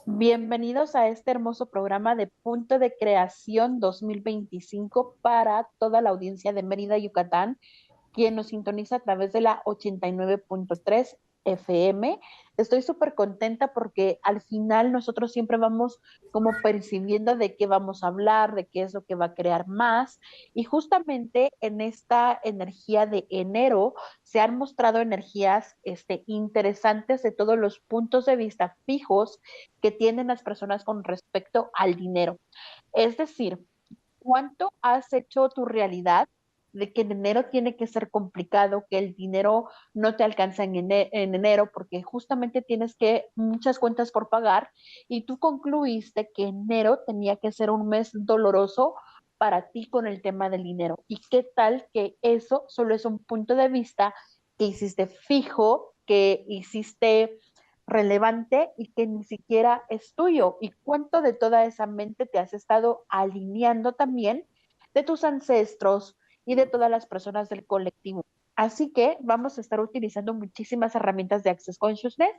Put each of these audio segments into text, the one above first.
Bienvenidos a este hermoso programa de Punto de Creación 2025 para toda la audiencia de Mérida, Yucatán, quien nos sintoniza a través de la 89.3 FM. Estoy súper contenta porque al final nosotros siempre vamos como percibiendo de qué vamos a hablar, de qué es lo que va a crear más. Y justamente en esta energía de enero se han mostrado energías interesantes de todos los puntos de vista fijos que tienen las personas con respecto al dinero. Es decir, ¿cuánto has hecho tu realidad de que en enero tiene que ser complicado, que el dinero no te alcanza en enero porque justamente tienes que muchas cuentas por pagar y tú concluiste que enero tenía que ser un mes doloroso para ti con el tema del dinero? ¿Y qué tal que eso solo es un punto de vista que hiciste fijo, que hiciste relevante y que ni siquiera es tuyo? ¿Y cuánto de toda esa mente te has estado alineando también de tus ancestros y de todas las personas del colectivo? Así que vamos a estar utilizando muchísimas herramientas de Access Consciousness,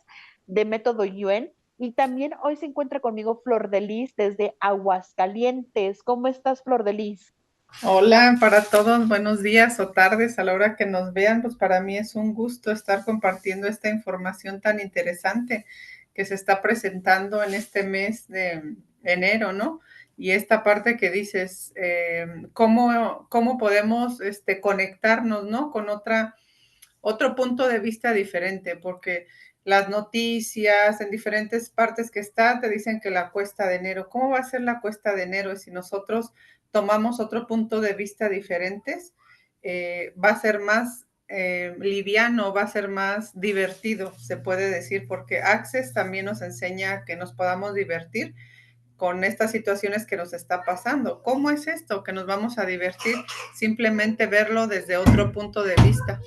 de método Yuen, y también hoy se encuentra conmigo Flor de Lis desde Aguascalientes. ¿Cómo estás, Flor de Lis? Hola para todos, buenos días o tardes a la hora que nos vean. Pues para mí es un gusto estar compartiendo esta información tan interesante que se está presentando en este mes de enero, ¿no? Y esta parte que dices, cómo podemos conectarnos, ¿no? Con otro punto de vista diferente, porque las noticias en diferentes partes que están te dicen que la cuesta de enero, ¿cómo va a ser la cuesta de enero? Y si nosotros tomamos otro punto de vista diferentes, va a ser más liviano, va a ser más divertido, se puede decir, porque Access también nos enseña que nos podamos divertir con estas situaciones que nos está pasando. ¿Cómo es esto? Que nos vamos a divertir, simplemente verlo desde otro punto de vista.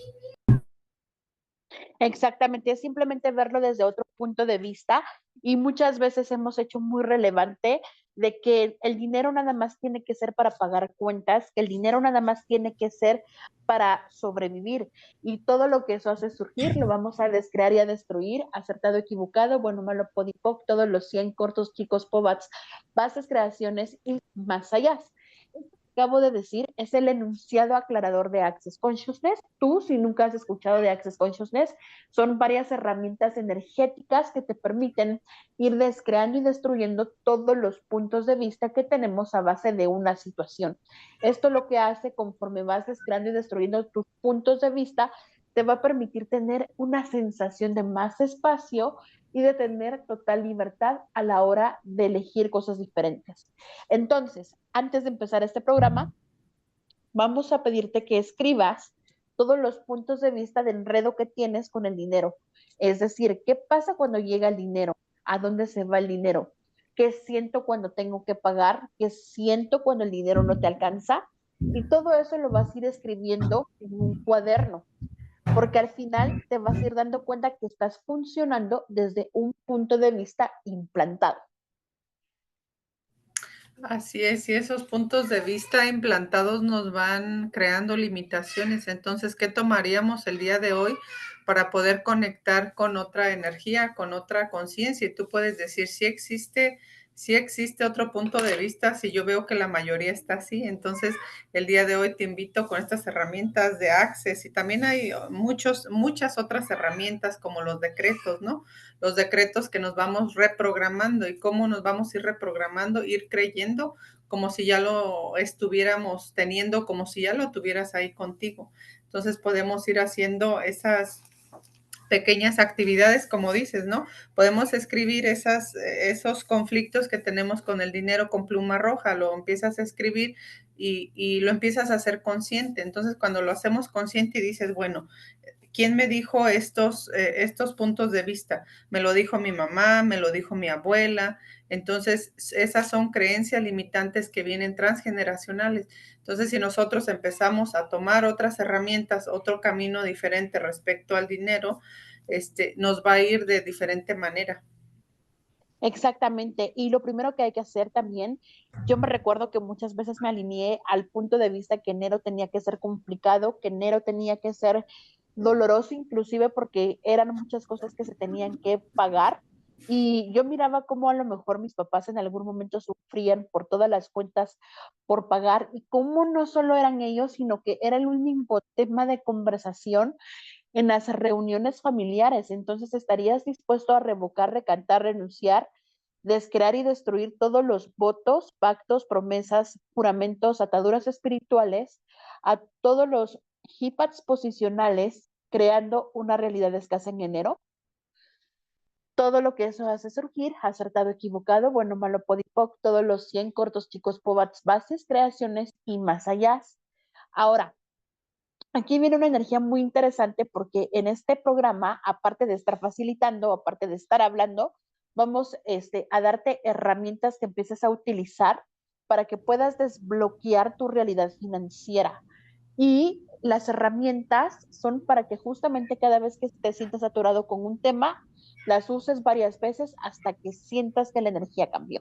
Exactamente, es simplemente verlo desde otro punto de vista y muchas veces hemos hecho muy relevante de que el dinero nada más tiene que ser para pagar cuentas, que el dinero nada más tiene que ser para sobrevivir y todo lo que eso hace surgir lo vamos a descrear y a destruir, acertado, equivocado, bueno, malo, podipoc, todos los 100 cortos, chicos, pobats, bases, creaciones y más allá. Acabo de decir es el enunciado aclarador de Access Consciousness. Tú, si nunca has escuchado de Access Consciousness, son varias herramientas energéticas que te permiten ir descreando y destruyendo todos los puntos de vista que tenemos a base de una situación. Esto lo que hace, conforme vas descreando y destruyendo tus puntos de vista, te va a permitir tener una sensación de más espacio y de tener total libertad a la hora de elegir cosas diferentes. Entonces, antes de empezar este programa, vamos a pedirte que escribas todos los puntos de vista de enredo que tienes con el dinero. Es decir, ¿qué pasa cuando llega el dinero? ¿A dónde se va el dinero? ¿Qué siento cuando tengo que pagar? ¿Qué siento cuando el dinero no te alcanza? Y todo eso lo vas a ir escribiendo en un cuaderno, porque al final te vas a ir dando cuenta que estás funcionando desde un punto de vista implantado. Así es, y esos puntos de vista implantados nos van creando limitaciones. Entonces, ¿qué tomaríamos el día de hoy para poder conectar con otra energía, con otra conciencia? Y tú puedes decir, sí existe otro punto de vista, si yo veo que la mayoría está así. Entonces, el día de hoy te invito con estas herramientas de Access y también hay muchas otras herramientas como los decretos, ¿no? Los decretos que nos vamos reprogramando y cómo nos vamos a ir reprogramando, ir creyendo como si ya lo estuviéramos teniendo, como si ya lo tuvieras ahí contigo. Entonces podemos ir haciendo esas pequeñas actividades, como dices, ¿no? Podemos escribir esos conflictos que tenemos con el dinero con pluma roja, lo empiezas a escribir y lo empiezas a hacer consciente. Entonces, cuando lo hacemos consciente y dices, bueno, ¿quién me dijo estos puntos de vista? Me lo dijo mi mamá, me lo dijo mi abuela. Entonces, esas son creencias limitantes que vienen transgeneracionales. Entonces, si nosotros empezamos a tomar otras herramientas, otro camino diferente respecto al dinero, nos va a ir de diferente manera. Exactamente. Y lo primero que hay que hacer también, yo me recuerdo que muchas veces me alineé al punto de vista que enero tenía que ser complicado, que enero tenía que ser doloroso, inclusive porque eran muchas cosas que se tenían que pagar. Y yo miraba cómo a lo mejor mis papás en algún momento sufrían por todas las cuentas por pagar y cómo no solo eran ellos, sino que era el único tema de conversación en las reuniones familiares. Entonces, ¿estarías dispuesto a revocar, recantar, renunciar, descrear y destruir todos los votos, pactos, promesas, juramentos, ataduras espirituales, a todos los hipats posicionales, creando una realidad escasa en enero? Todo lo que eso hace surgir, acertado, equivocado, bueno, malo, podipoc, todos los 100 cortos, chicos, pobats, bases, creaciones y más allá. Ahora, aquí viene una energía muy interesante porque en este programa, aparte de estar facilitando, aparte de estar hablando, vamos a darte herramientas que empieces a utilizar para que puedas desbloquear tu realidad financiera. Y las herramientas son para que justamente cada vez que te sientas saturado con un tema, las uses varias veces hasta que sientas que la energía cambió.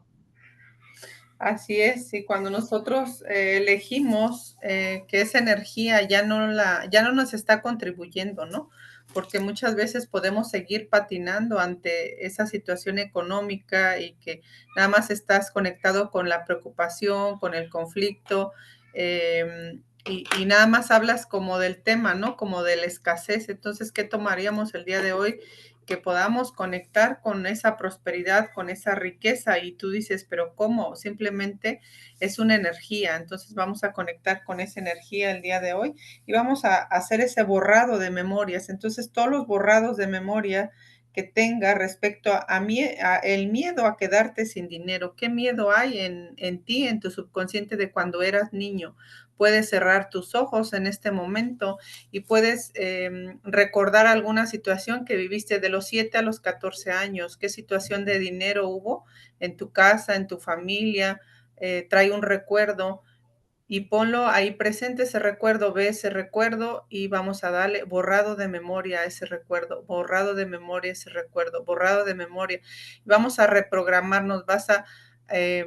Así es, y cuando nosotros elegimos que esa energía ya no nos está contribuyendo, ¿no? Porque muchas veces podemos seguir patinando ante esa situación económica y que nada más estás conectado con la preocupación, con el conflicto, y nada más hablas como del tema, ¿no? Como de la escasez. Entonces, ¿qué tomaríamos el día de hoy? Que podamos conectar con esa prosperidad, con esa riqueza. Y tú dices, pero ¿cómo? Simplemente es una energía. Entonces vamos a conectar con esa energía el día de hoy y vamos a hacer ese borrado de memorias. Entonces todos los borrados de memoria que tenga respecto a el miedo a quedarte sin dinero. ¿Qué miedo hay en ti, en tu subconsciente de cuando eras niño? Puedes cerrar tus ojos en este momento y puedes recordar alguna situación que viviste de los 7 a los 14 años. ¿Qué situación de dinero hubo en tu casa, en tu familia? Trae un recuerdo y ponlo ahí presente ese recuerdo, ve ese recuerdo y vamos a darle borrado de memoria a ese recuerdo, borrado de memoria ese recuerdo, borrado de memoria. Vamos a reprogramarnos, vas a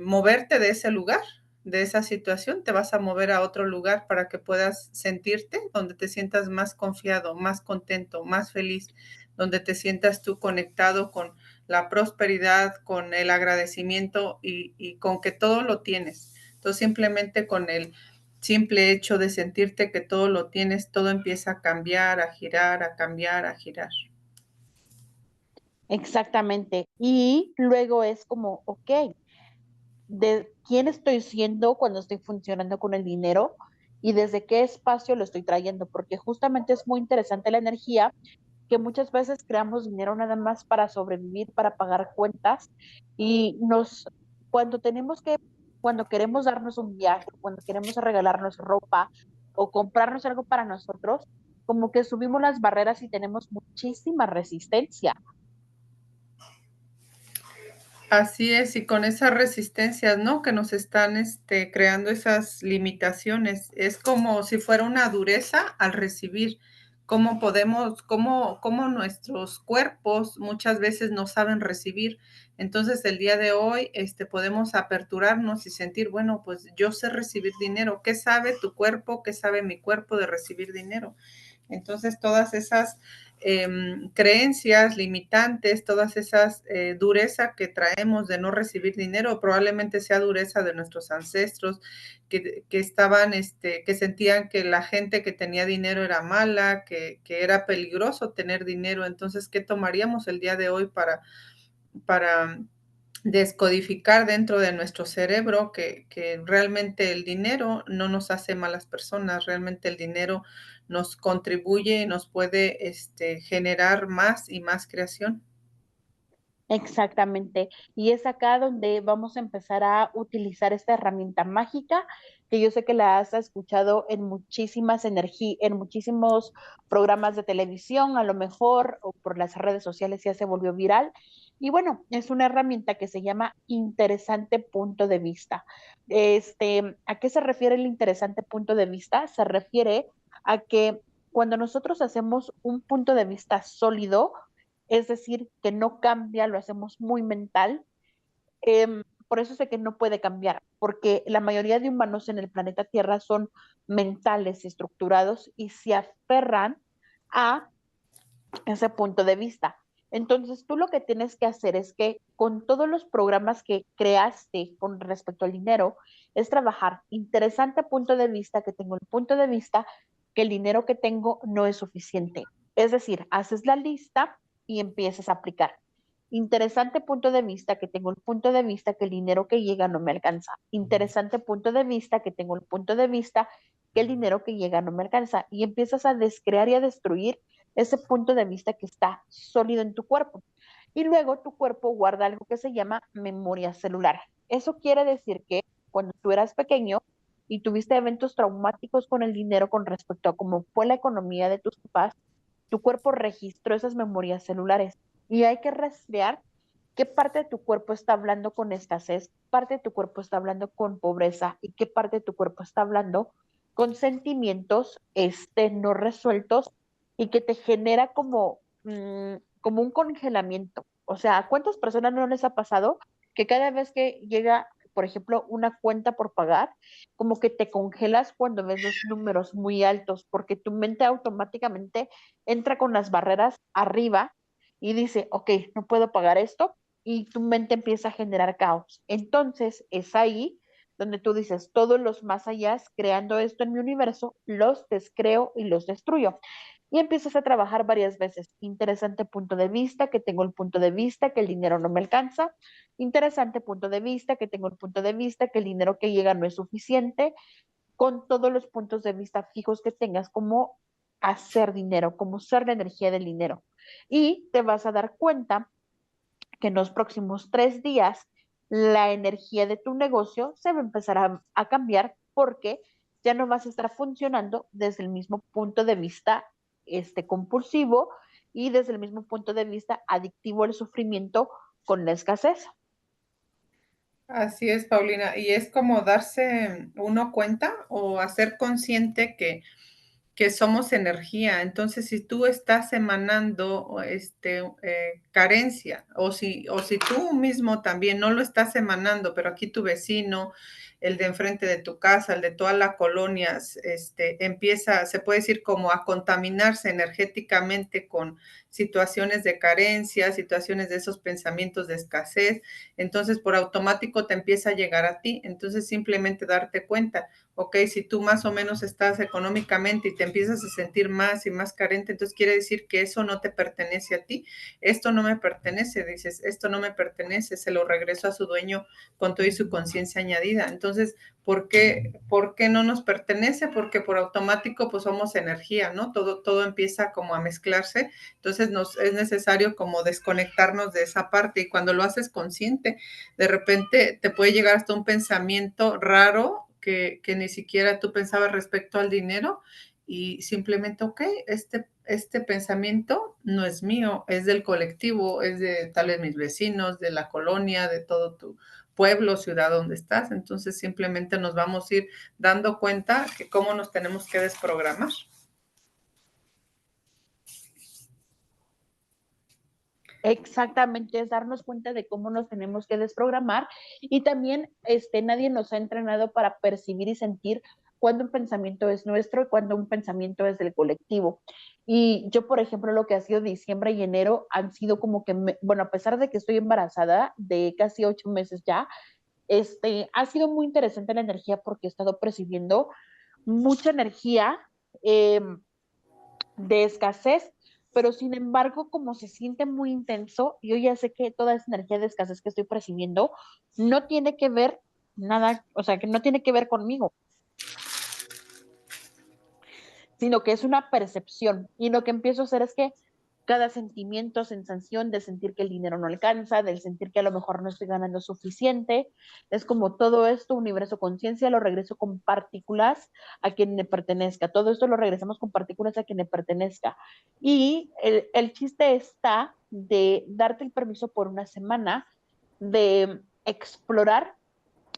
moverte de ese lugar, de esa situación, te vas a mover a otro lugar para que puedas sentirte donde te sientas más confiado, más contento, más feliz, donde te sientas tú conectado con la prosperidad, con el agradecimiento y con que todo lo tienes. Entonces, simplemente con el simple hecho de sentirte que todo lo tienes, todo empieza a cambiar, a girar, a cambiar, a girar. Exactamente. Y luego es como, ok, de quién estoy siendo cuando estoy funcionando con el dinero y desde qué espacio lo estoy trayendo, porque justamente es muy interesante la energía que muchas veces creamos dinero nada más para sobrevivir, para pagar cuentas y cuando tenemos que, cuando queremos darnos un viaje, cuando queremos regalarnos ropa o comprarnos algo para nosotros, como que subimos las barreras y tenemos muchísima resistencia. Así es, y con esas resistencias, ¿no? Que nos están creando esas limitaciones. Es como si fuera una dureza al recibir. ¿Cómo podemos, cómo nuestros cuerpos muchas veces no saben recibir? Entonces, el día de hoy, podemos aperturarnos y sentir, bueno, pues yo sé recibir dinero. ¿Qué sabe tu cuerpo? ¿Qué sabe mi cuerpo de recibir dinero? Entonces, todas esas creencias limitantes, todas esas dureza que traemos de no recibir dinero, probablemente sea dureza de nuestros ancestros que estaban, que sentían que la gente que tenía dinero era mala, que era peligroso tener dinero. Entonces, ¿qué tomaríamos el día de hoy para descodificar dentro de nuestro cerebro que realmente el dinero no nos hace malas personas, realmente el dinero nos contribuye y nos puede generar más y más creación? Exactamente. Y es acá donde vamos a empezar a utilizar esta herramienta mágica, que yo sé que la has escuchado en muchísimas energías, en muchísimos programas de televisión, a lo mejor, o por las redes sociales ya se volvió viral. Y bueno, es una herramienta que se llama interesante punto de vista. ¿A qué se refiere el interesante punto de vista? Se refiere a que cuando nosotros hacemos un punto de vista sólido, es decir, que no cambia, lo hacemos muy mental. Por eso sé que no puede cambiar, porque la mayoría de humanos en el planeta Tierra son mentales, estructurados y se aferran a ese punto de vista. Entonces, tú lo que tienes que hacer es que con todos los programas que creaste con respecto al dinero, es trabajar interesante punto de vista, que tengo el punto de vista que el dinero que tengo no es suficiente. Es decir, haces la lista y empiezas a aplicar. Interesante punto de vista que tengo el punto de vista que el dinero que llega no me alcanza. Interesante punto de vista que tengo el punto de vista que el dinero que llega no me alcanza. Y empiezas a descrear y a destruir ese punto de vista que está sólido en tu cuerpo. Y luego tu cuerpo guarda algo que se llama memoria celular. Eso quiere decir que cuando tú eras pequeño y tuviste eventos traumáticos con el dinero con respecto a cómo fue la economía de tus papás, tu cuerpo registró esas memorias celulares y hay que rastrear qué parte de tu cuerpo está hablando con escasez, parte de tu cuerpo está hablando con pobreza y qué parte de tu cuerpo está hablando con sentimientos no resueltos y que te genera como un congelamiento. O sea, ¿a cuántas personas no les ha pasado que cada vez que llega, por ejemplo, una cuenta por pagar, como que te congelas cuando ves los números muy altos, porque tu mente automáticamente entra con las barreras arriba y dice, ok, no puedo pagar esto, y tu mente empieza a generar caos. Entonces es ahí donde tú dices, todos los más allá, creando esto en mi universo, los descreo y los destruyo. Y empiezas a trabajar varias veces. Interesante punto de vista, que tengo el punto de vista, que el dinero no me alcanza. Interesante punto de vista, que tengo el punto de vista, que el dinero que llega no es suficiente, con todos los puntos de vista fijos que tengas, como hacer dinero, como ser la energía del dinero. Y te vas a dar cuenta que en los próximos 3 días la energía de tu negocio se va a empezar a cambiar porque ya no vas a estar funcionando desde el mismo punto de vista compulsivo y desde el mismo punto de vista adictivo al sufrimiento con la escasez. Así es, Paulina. Y es como darse uno cuenta o hacer consciente que somos energía. Entonces, si tú estás emanando carencia, o si tú mismo también no lo estás emanando, pero aquí tu vecino, el de enfrente de tu casa, el de toda la colonia, empieza, se puede decir, como a contaminarse energéticamente con situaciones de carencia, situaciones de esos pensamientos de escasez, entonces por automático te empieza a llegar a ti. Entonces, simplemente darte cuenta, ok, si tú más o menos estás económicamente y te empiezas a sentir más y más carente, entonces quiere decir que eso no te pertenece a ti. Esto no me pertenece, dices, esto no me pertenece, se lo regreso a su dueño con todo y su conciencia añadida. Entonces, ¿por qué no nos pertenece? Porque por automático pues somos energía, ¿no? Todo empieza como a mezclarse. Entonces es necesario como desconectarnos de esa parte, y cuando lo haces consciente, de repente te puede llegar hasta un pensamiento raro que ni siquiera tú pensabas respecto al dinero, y simplemente, ok, este pensamiento no es mío, es del colectivo, es de tal vez mis vecinos, de la colonia, de todo tu pueblo, ciudad donde estás. Entonces simplemente nos vamos a ir dando cuenta que cómo nos tenemos que desprogramar. Exactamente, es darnos cuenta de cómo nos tenemos que desprogramar y también nadie nos ha entrenado para percibir y sentir cuando un pensamiento es nuestro y cuando un pensamiento es del colectivo. Y yo, por ejemplo, lo que ha sido diciembre y enero han sido como que, bueno, a pesar de que estoy embarazada de casi 8 meses ya, ha sido muy interesante la energía porque he estado percibiendo mucha energía eh, de escasez, pero sin embargo, como se siente muy intenso, yo ya sé que toda esa energía de escasez que estoy percibiendo no tiene que ver nada, o sea, que no tiene que ver conmigo, sino que es una percepción. Y lo que empiezo a hacer es que cada sentimiento, sensación de sentir que el dinero no alcanza, del sentir que a lo mejor no estoy ganando suficiente, es como todo esto, universo conciencia, lo regreso con partículas a quien le pertenezca. Todo esto lo regresamos con partículas a quien le pertenezca. Y el chiste está de darte el permiso por una semana de explorar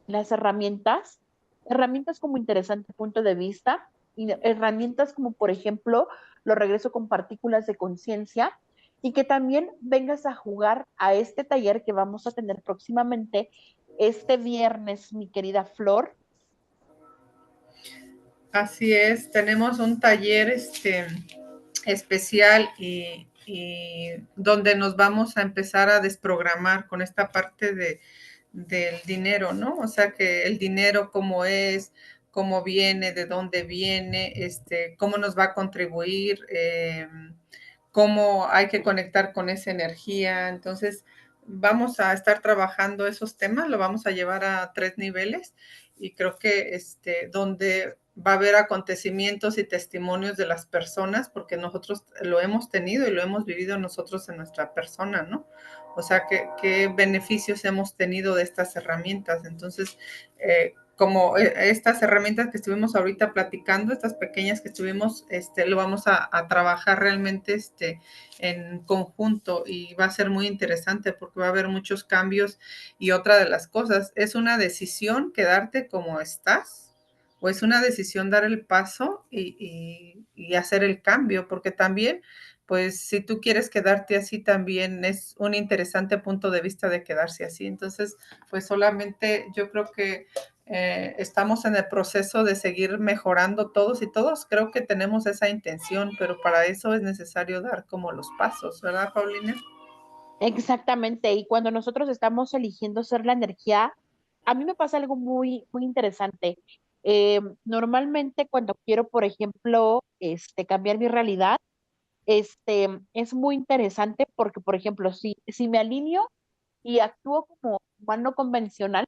las herramientas como interesante punto de vista, y herramientas como por ejemplo lo regreso con partículas de conciencia, y que también vengas a jugar a este taller que vamos a tener próximamente este viernes, mi querida Flor. Así es, tenemos un taller especial, y donde nos vamos a empezar a desprogramar con esta parte del dinero, ¿no? O sea, que el dinero cómo es, cómo viene, de dónde viene, cómo nos va a contribuir, cómo hay que conectar con esa energía. Entonces, vamos a estar trabajando esos temas, lo vamos a llevar a 3 niveles y creo que donde va a haber acontecimientos y testimonios de las personas, porque nosotros lo hemos tenido y lo hemos vivido nosotros en nuestra persona, ¿no? O sea, qué beneficios hemos tenido de estas herramientas. Entonces, como estas herramientas que estuvimos ahorita platicando, estas pequeñas que estuvimos, lo vamos a trabajar realmente en conjunto y va a ser muy interesante porque va a haber muchos cambios. Y otra de las cosas, ¿es una decisión quedarte como estás o es una decisión dar el paso y hacer el cambio? Porque también, pues si tú quieres quedarte así, también es un interesante punto de vista de quedarse así. Entonces, pues solamente yo creo que estamos en el proceso de seguir mejorando todos y todos creo que tenemos esa intención, pero para eso es necesario dar como los pasos, ¿verdad, Paulina? Exactamente, y cuando nosotros estamos eligiendo ser la energía, a mí me pasa algo muy, muy interesante. Normalmente cuando quiero, por ejemplo, cambiar mi realidad, es muy interesante porque, por ejemplo, si me alineo y actúo como humano convencional,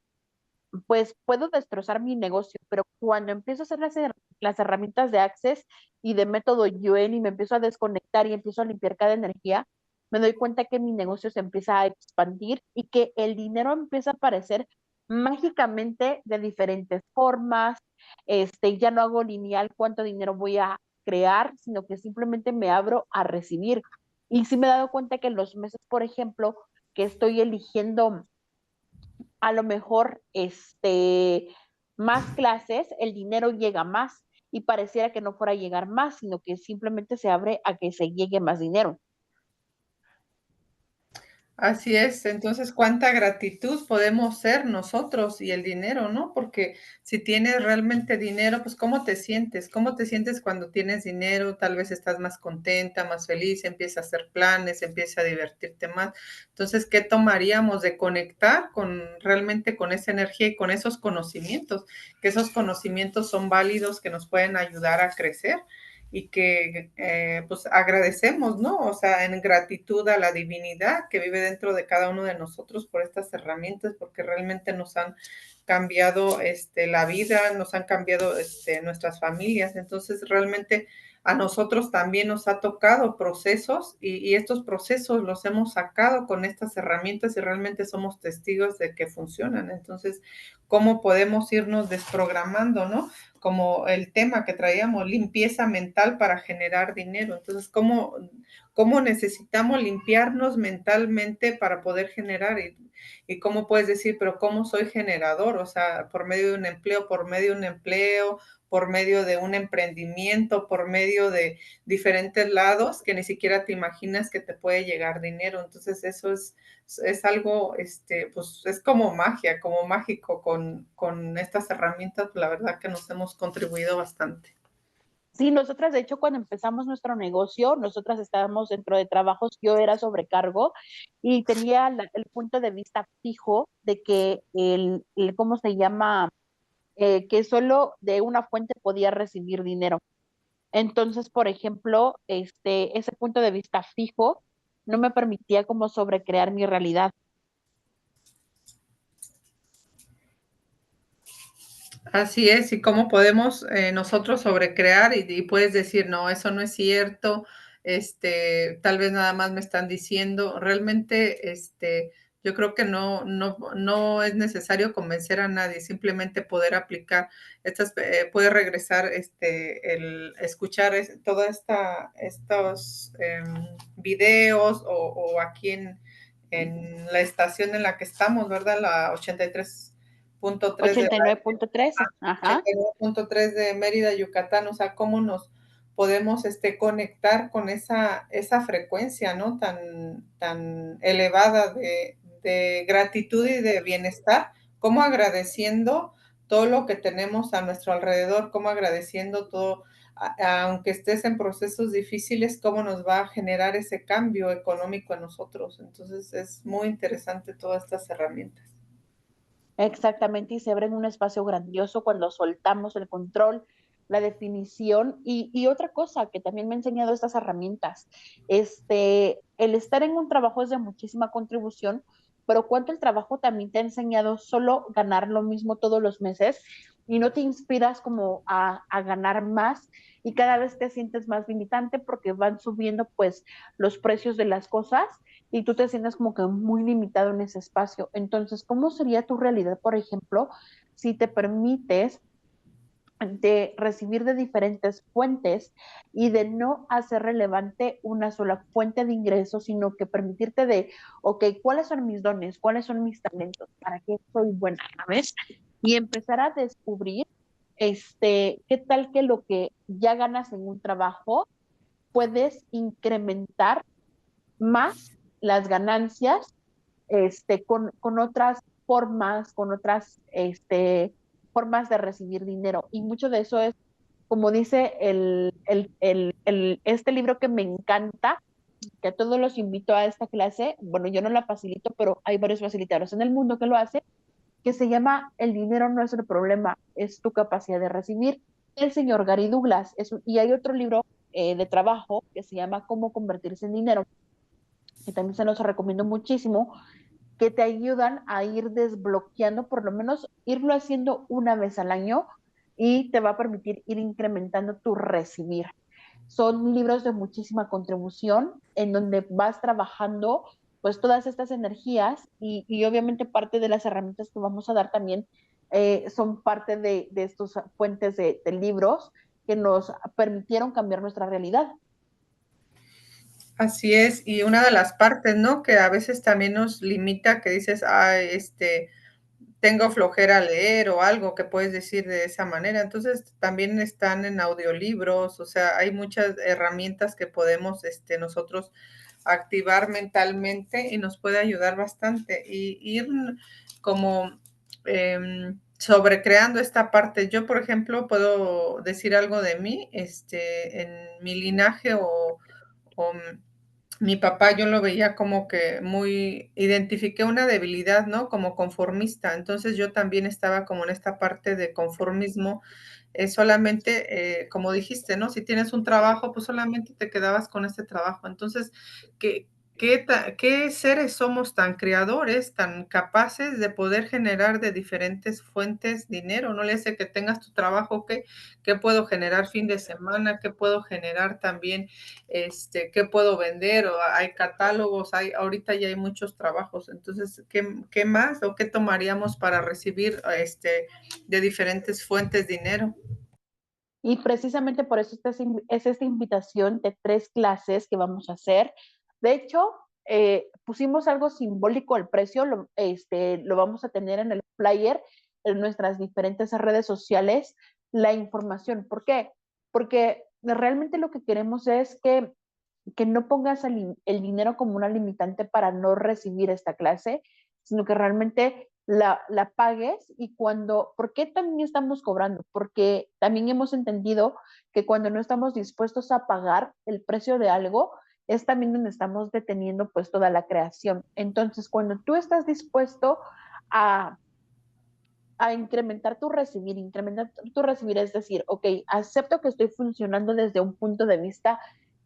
pues puedo destrozar mi negocio, pero cuando empiezo a hacer las herramientas de Access y de método Yuen y me empiezo a desconectar y empiezo a limpiar cada energía, me doy cuenta que mi negocio se empieza a expandir y que el dinero empieza a aparecer mágicamente de diferentes formas. Ya no hago lineal cuánto dinero voy a crear, sino que simplemente me abro a recibir. Y sí me he dado cuenta que en los meses, por ejemplo, que estoy eligiendo a lo mejor más clases, el dinero llega más y pareciera que no fuera a llegar más, sino que simplemente se abre a que se llegue más dinero. Así es, entonces cuánta gratitud podemos ser nosotros y el dinero, ¿no? Porque si tienes realmente dinero, pues ¿cómo te sientes? ¿Cómo te sientes cuando tienes dinero? Tal vez estás más contenta, más feliz, empiezas a hacer planes, empiezas a divertirte más. Entonces, ¿qué tomaríamos de conectar con realmente con esa energía y con esos conocimientos? Que esos conocimientos son válidos, que nos pueden ayudar a crecer y que pues agradecemos, ¿no? O sea, en gratitud a la divinidad que vive dentro de cada uno de nosotros por estas herramientas, porque realmente nos han cambiado la vida, nos han cambiado nuestras familias. Entonces, realmente a nosotros también nos ha tocado procesos y estos procesos los hemos sacado con estas herramientas y realmente somos testigos de que funcionan. Entonces, ¿cómo podemos irnos desprogramando, no? Como el tema que traíamos, limpieza mental para generar dinero. Entonces, ¿cómo necesitamos limpiarnos mentalmente para poder generar? Y cómo puedes decir, pero ¿cómo soy generador? O sea, por medio de un empleo, por medio de un empleo, por medio de un emprendimiento, por medio de diferentes lados que ni siquiera te imaginas que te puede llegar dinero. Entonces, eso es algo, pues es como magia, como mágico con estas herramientas, la verdad que nos hemos contribuido bastante. Sí, nosotras, de hecho, cuando empezamos nuestro negocio, nosotras estábamos dentro de trabajos, yo era sobrecargo y tenía el punto de vista fijo de que ¿cómo se llama? Que solo de una fuente podía recibir dinero. Entonces, por ejemplo, ese punto de vista fijo no me permitía como sobrecrear mi realidad. Así es, y cómo podemos nosotros sobrecrear y puedes decir, no, eso no es cierto, tal vez nada más me están diciendo, realmente, yo creo que no es necesario convencer a nadie, simplemente poder aplicar puede regresar, el escuchar toda estos videos o aquí en la estación en la que estamos, ¿verdad? La 83.3 de 89.3, ajá. 89.3 de Mérida, Yucatán, o sea, cómo nos podemos conectar con esa frecuencia, ¿no? Tan elevada de gratitud y de bienestar, como agradeciendo todo lo que tenemos a nuestro alrededor, como agradeciendo todo aunque estés en procesos difíciles, cómo nos va a generar ese cambio económico en nosotros. Entonces es muy interesante todas estas herramientas. Exactamente, y se abre en un espacio grandioso cuando soltamos el control, la definición y otra cosa que también me ha enseñado estas herramientas, el estar en un trabajo es de muchísima contribución, pero cuánto el trabajo también te ha enseñado solo ganar lo mismo todos los meses y no te inspiras como a ganar más y cada vez te sientes más limitante porque van subiendo pues los precios de las cosas y tú te sientes como que muy limitado en ese espacio. Entonces, ¿cómo sería tu realidad, por ejemplo, si te permites de recibir de diferentes fuentes y de no hacer relevante una sola fuente de ingresos, sino que permitirte de, ok, ¿cuáles son mis dones? ¿Cuáles son mis talentos? ¿Para qué soy buena? ¿Sabes? Y empezar a descubrir, qué tal que lo que ya ganas en un trabajo puedes incrementar más las ganancias con otras formas, con otras formas de recibir dinero. Y mucho de eso es, como dice este libro que me encanta, que a todos los invito a esta clase, bueno, yo no la facilito, pero hay varios facilitadores en el mundo que lo hacen, que se llama El dinero no es el problema, es tu capacidad de recibir. El señor Gary Douglas. Y hay otro libro de trabajo que se llama Cómo convertirse en dinero, que también se los recomiendo muchísimo, que te ayudan a ir desbloqueando, por lo menos irlo haciendo una vez al año y te va a permitir ir incrementando tu recibir. Son libros de muchísima contribución en donde vas trabajando pues todas estas energías y obviamente parte de las herramientas que vamos a dar también son parte de estos fuentes de libros que nos permitieron cambiar nuestra realidad. Así es, y una de las partes, ¿no? Que a veces también nos limita, que dices, ay, tengo flojera a leer o algo que puedes decir de esa manera. Entonces, también están en audiolibros, o sea, hay muchas herramientas que podemos, nosotros activar mentalmente y nos puede ayudar bastante y ir como sobrecreando esta parte. Yo, por ejemplo, puedo decir algo de mí, en mi linaje o mi papá yo lo veía como que muy identifiqué una debilidad, ¿no? Como conformista. Entonces, yo también estaba como en esta parte de conformismo, solamente, como dijiste, ¿no? Si tienes un trabajo, pues solamente te quedabas con ese trabajo. Entonces, ¿qué qué seres somos tan creadores, tan capaces de poder generar de diferentes fuentes dinero? No le hace que tengas tu trabajo, ¿qué puedo generar fin de semana? ¿Qué puedo generar también qué puedo vender, o hay catálogos, ahorita ya hay muchos trabajos, entonces, ¿qué más o qué tomaríamos para recibir de diferentes fuentes dinero? Y precisamente por eso es esta invitación de 3 clases que vamos a hacer. De hecho, pusimos algo simbólico al precio, lo vamos a tener en el flyer, en nuestras diferentes redes sociales, la información. ¿Por qué? Porque realmente lo que queremos es que no pongas el dinero como una limitante para no recibir esta clase, sino que realmente la pagues y ¿por qué también estamos cobrando? Porque también hemos entendido que cuando no estamos dispuestos a pagar el precio de algo, es también donde estamos deteniendo pues toda la creación. Entonces, cuando tú estás dispuesto a incrementar tu recibir, es decir, ok, acepto que estoy funcionando desde un punto de vista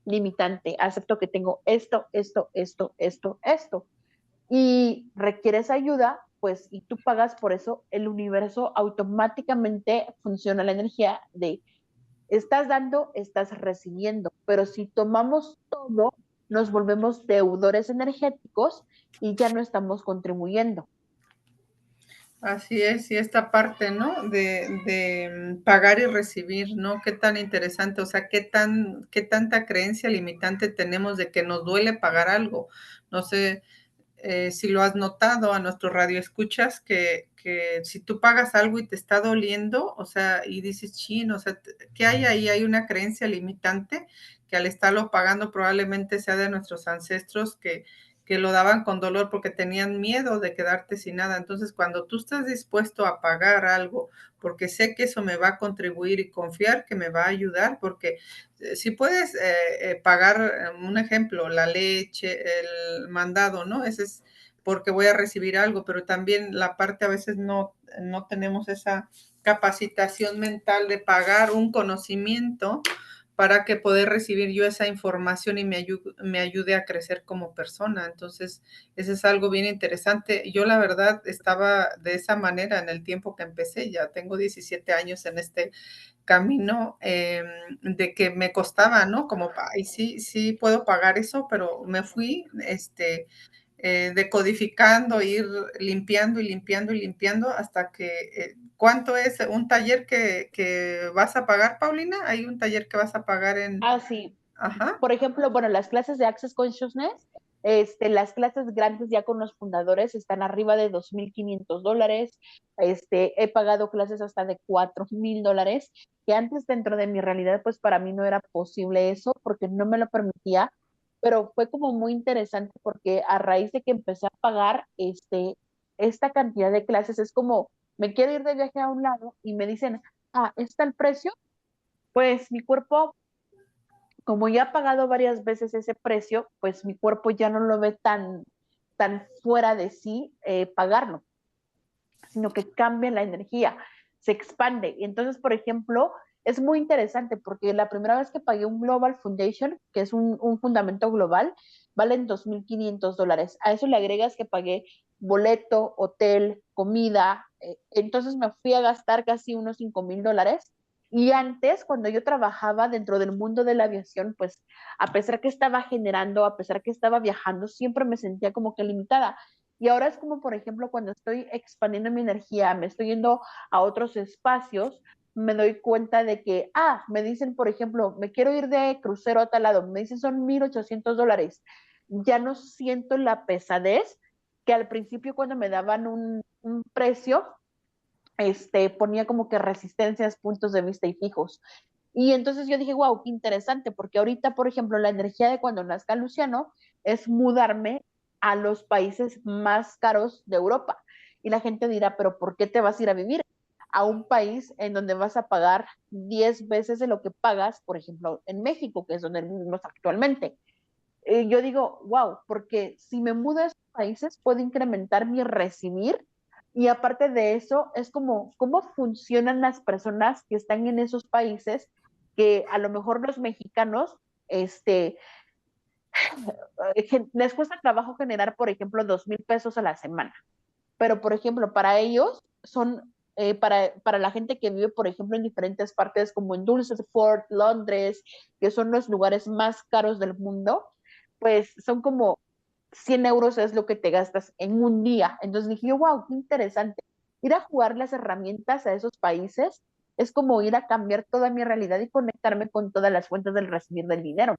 limitante, acepto que tengo esto, y requieres ayuda, pues, y tú pagas por eso, el universo automáticamente funciona la energía de estás dando, estás recibiendo, pero si tomamos todo, nos volvemos deudores energéticos y ya no estamos contribuyendo. Así es, y esta parte, ¿no? Pagar y recibir, ¿no? Qué tan interesante, o sea, qué tanta creencia limitante tenemos de que nos duele pagar algo. No sé, si lo has notado a nuestro radio escuchas, que si tú pagas algo y te está doliendo, o sea, y dices, chin, o sea, ¿qué hay ahí? Hay una creencia limitante que al estarlo pagando probablemente sea de nuestros ancestros que lo daban con dolor porque tenían miedo de quedarte sin nada. Entonces, cuando tú estás dispuesto a pagar algo, porque sé que eso me va a contribuir y confiar que me va a ayudar, porque si puedes pagar, un ejemplo, la leche, el mandado, ¿no? Ese es porque voy a recibir algo, pero también la parte a veces no tenemos esa capacitación mental de pagar un conocimiento para que poder recibir yo esa información y me ayude a crecer como persona. Entonces, eso es algo bien interesante. Yo la verdad estaba de esa manera en el tiempo que empecé, ya tengo 17 años en este camino, de que me costaba, ¿no? Como, ay, sí, sí puedo pagar eso, pero me fui, decodificando, ir limpiando y limpiando y limpiando hasta que, ¿cuánto es un taller que vas a pagar, Paulina? ¿Hay un taller que vas a pagar en? Ah, sí. Ajá. Por ejemplo, bueno, las clases de Access Consciousness, las clases grandes ya con los fundadores están arriba de $2,500. He pagado clases hasta de $4,000, que antes dentro de mi realidad, pues para mí no era posible eso porque no me lo permitía, pero fue como muy interesante porque a raíz de que empecé a pagar esta cantidad de clases, es como, me quiero ir de viaje a un lado y me dicen, ah, ¿está el precio? Pues mi cuerpo, como ya ha pagado varias veces ese precio, pues mi cuerpo ya no lo ve tan fuera de sí pagarlo, sino que cambia la energía, se expande. Y entonces, por ejemplo, es muy interesante porque la primera vez que pagué un Global Foundation, que es un fundamento global, valen $2,500. A eso le agregas que pagué boleto, hotel, comida. Entonces me fui a gastar casi unos $5,000. Y antes, cuando yo trabajaba dentro del mundo de la aviación, pues a pesar que estaba generando, a pesar que estaba viajando, siempre me sentía como que limitada. Y ahora es como, por ejemplo, cuando estoy expandiendo mi energía, me estoy yendo a otros espacios, me doy cuenta de que, me dicen, por ejemplo, me quiero ir de crucero a tal lado, me dicen son $1,800. Ya no siento la pesadez que al principio cuando me daban un precio, ponía como que resistencias, puntos de vista y fijos. Y entonces yo dije, wow, qué interesante, porque ahorita, por ejemplo, la energía de cuando nazca Luciano es mudarme a los países más caros de Europa. Y la gente dirá, pero ¿por qué te vas a ir a vivir a un país en donde vas a pagar 10 veces de lo que pagas, por ejemplo, en México, que es donde vivimos actualmente? Yo digo, wow, porque si me mudo a esos países puedo incrementar mi recibir y aparte de eso es como cómo funcionan las personas que están en esos países que a lo mejor los mexicanos les cuesta trabajo generar, por ejemplo, $2,000 a la semana, pero por ejemplo, para ellos son, para la gente que vive, por ejemplo, en diferentes partes como en Fort, Londres, que son los lugares más caros del mundo, pues son como 100 euros es lo que te gastas en un día. Entonces dije, wow, qué interesante. Ir a jugar las herramientas a esos países es como ir a cambiar toda mi realidad y conectarme con todas las fuentes del recibir del dinero.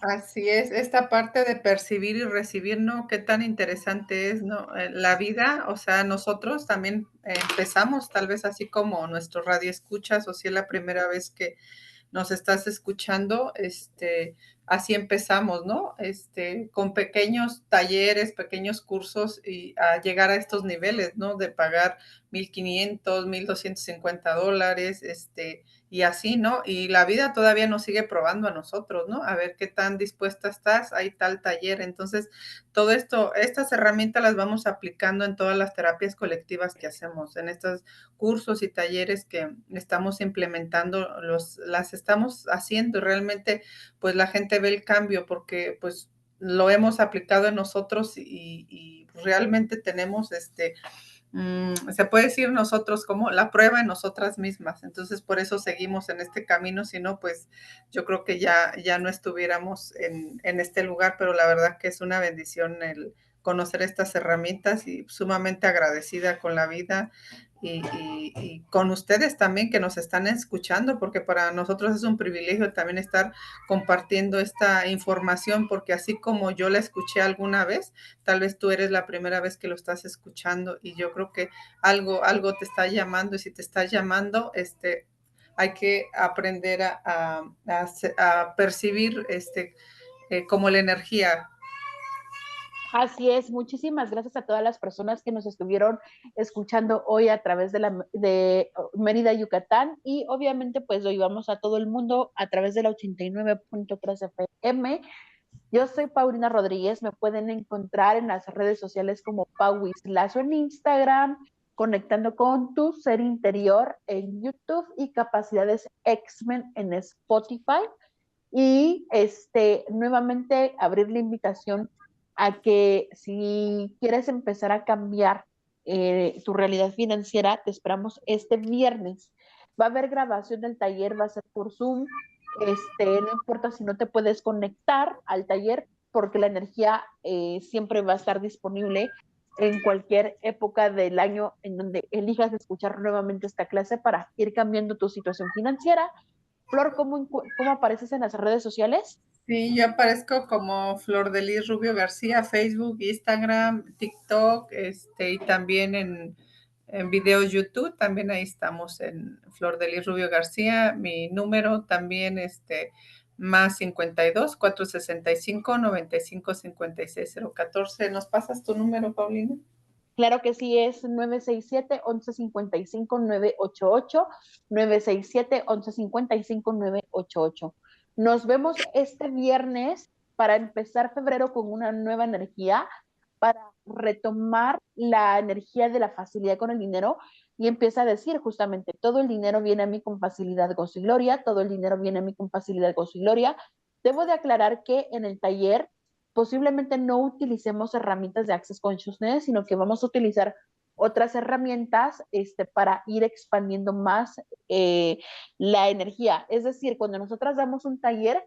Así es, esta parte de percibir y recibir, ¿no? Qué tan interesante es, ¿no? La vida, o sea, nosotros también empezamos tal vez así como nuestro radio escuchas, o si es la primera vez que nos estás escuchando, así empezamos, ¿no? Con pequeños talleres, pequeños cursos y a llegar a estos niveles, ¿no? De pagar 1,500, $1,250, y así, ¿no? Y la vida todavía nos sigue probando a nosotros, ¿no? A ver qué tan dispuesta estás, hay tal taller. Entonces, todo esto, estas herramientas las vamos aplicando en todas las terapias colectivas que hacemos, en estos cursos y talleres que estamos implementando, las estamos haciendo y realmente, pues la gente ve el cambio porque, pues, lo hemos aplicado en nosotros y realmente tenemos se puede decir nosotros como la prueba en nosotras mismas. Entonces, por eso seguimos en este camino, si no, pues yo creo que ya no estuviéramos en este lugar, pero la verdad que es una bendición el conocer estas herramientas y sumamente agradecida con la vida y con ustedes también que nos están escuchando, porque para nosotros es un privilegio también estar compartiendo esta información, porque así como yo la escuché alguna vez, tal vez tú eres la primera vez que lo estás escuchando y yo creo que algo te está llamando y si te está llamando, hay que aprender a percibir como la energía. Así es, muchísimas gracias a todas las personas que nos estuvieron escuchando hoy a través de Mérida, Yucatán, y obviamente pues lo llevamos a todo el mundo a través de la 89.3 FM. Yo soy Paulina Rodríguez, me pueden encontrar en las redes sociales como Pauis Lazo en Instagram, Conectando con tu Ser Interior en YouTube y Capacidades X-Men en Spotify. Y nuevamente abrir la invitación a que si quieres empezar a cambiar tu realidad financiera, te esperamos este viernes. Va a haber grabación del taller, va a ser por Zoom. No importa si no te puedes conectar al taller, porque la energía siempre va a estar disponible en cualquier época del año en donde elijas escuchar nuevamente esta clase para ir cambiando tu situación financiera. Flor, ¿cómo apareces en las redes sociales? Sí, yo aparezco como Flor de Lis Rubio García, Facebook, Instagram, TikTok, y también en videos YouTube, también ahí estamos en Flor de Lis Rubio García. Mi número también, más 52 465 95 56 014. ¿Nos pasas tu número, Paulina? Claro que sí, es 967-1155-988, 967-1155-988. Nos vemos este viernes para empezar febrero con una nueva energía, para retomar la energía de la facilidad con el dinero y empieza a decir justamente, todo el dinero viene a mí con facilidad, gozo y gloria, todo el dinero viene a mí con facilidad, gozo y gloria. Debo de aclarar que en el taller posiblemente no utilicemos herramientas de Access Consciousness, sino que vamos a utilizar otras herramientas para ir expandiendo más la energía. Es decir, cuando nosotras damos un taller,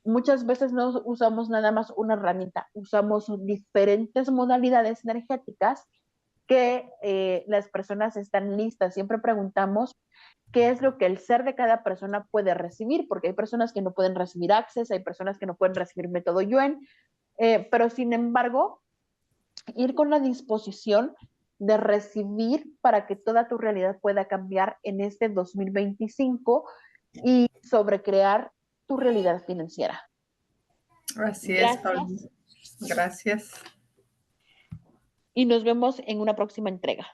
muchas veces no usamos nada más una herramienta, usamos diferentes modalidades energéticas que las personas están listas. Siempre preguntamos qué es lo que el ser de cada persona puede recibir, porque hay personas que no pueden recibir Access, hay personas que no pueden recibir método Yuen, pero sin embargo, ir con la disposición de recibir para que toda tu realidad pueda cambiar en este 2025 y sobre crear tu realidad financiera. Así es, Paulina. Gracias Gracias. y nos vemos en una próxima entrega.